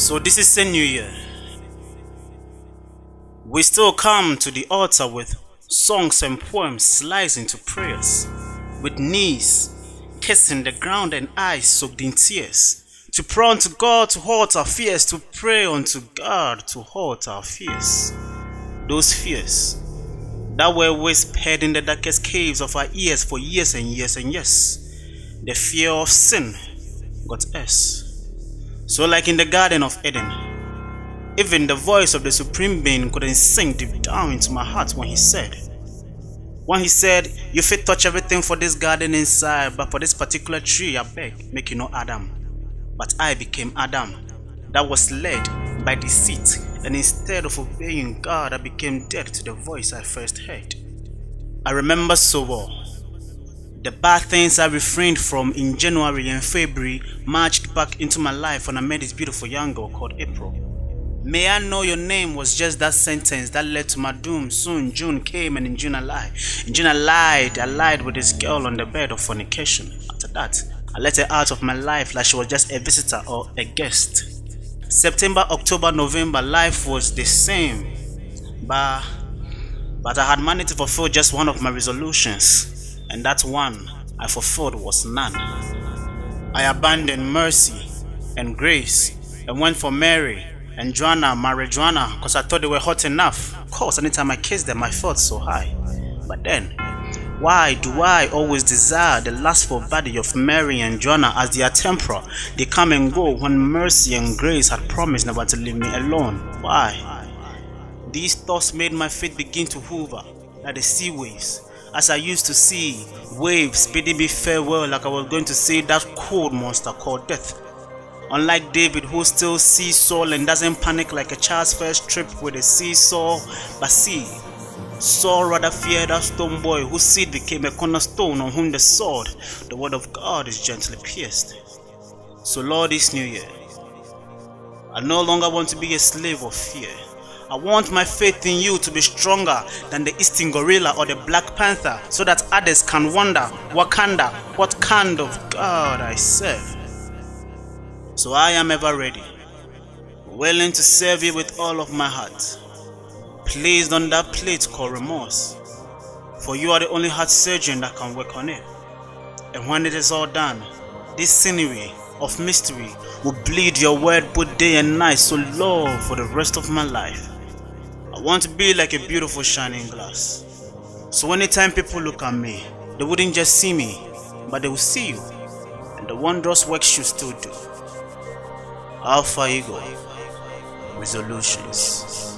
So this is a new year. We still come to the altar with songs and poems sliced into prayers, with knees kissing the ground and eyes soaked in tears, to pray unto God to halt our fears, to pray unto God to halt our fears. Those fears that were whispered in the darkest caves of our ears for years and years and years. The fear of sin got us. So like in the Garden of Eden, even the voice of the Supreme Being couldn't sink deep down into my heart when he said, you fit touch everything for this garden inside, but for this particular tree I beg, make you no Adam. But I became Adam, that was led by deceit, and instead of obeying God, I became dead to the voice I first heard. I remember so well the bad things I refrained from in January and February marched back into my life when I met this beautiful young girl called April. May I know your name was just that sentence that led to my doom. Soon June came, and in June I lied. In June I lied with this girl on the bed of fornication. After that, I let her out of my life like she was just a visitor or a guest. September, October, November, life was the same. But I had managed to fulfill just one of my resolutions. And that one I fulfilled was none. I abandoned mercy and grace and went for Mary and Joanna, marijuana, because I thought they were hot enough. Of course, anytime I kissed them, I felt so high. But then, why do I always desire the lustful body of Mary and Joanna as their temporal? They come and go when mercy and grace had promised never to leave me alone. Why? These thoughts made my feet begin to hover like the sea waves, as I used to see waves bidding me farewell, like I was going to see that cold monster called death. Unlike David, who still sees Saul and doesn't panic like a child's first trip with a seesaw, but see, Saul rather feared that stone boy whose seed became a cornerstone, on whom the sword, the word of God, is gently pierced. So Lord, this new year, I no longer want to be a slave of fear. I want my faith in you to be stronger than the eastern gorilla or the black panther, so that others can wonder, Wakanda, what kind of God I serve. So I am ever ready, willing to serve you with all of my heart, placed on that plate called remorse, for you are the only heart surgeon that can work on it. And when it is all done, this scenery of mystery will bleed your word both day and night, so Lord, for the rest of my life, I want to be like a beautiful shining glass. So anytime people look at me, they wouldn't just see me, but they will see you, and the wondrous work you still do. Alpha Ego Resolutions.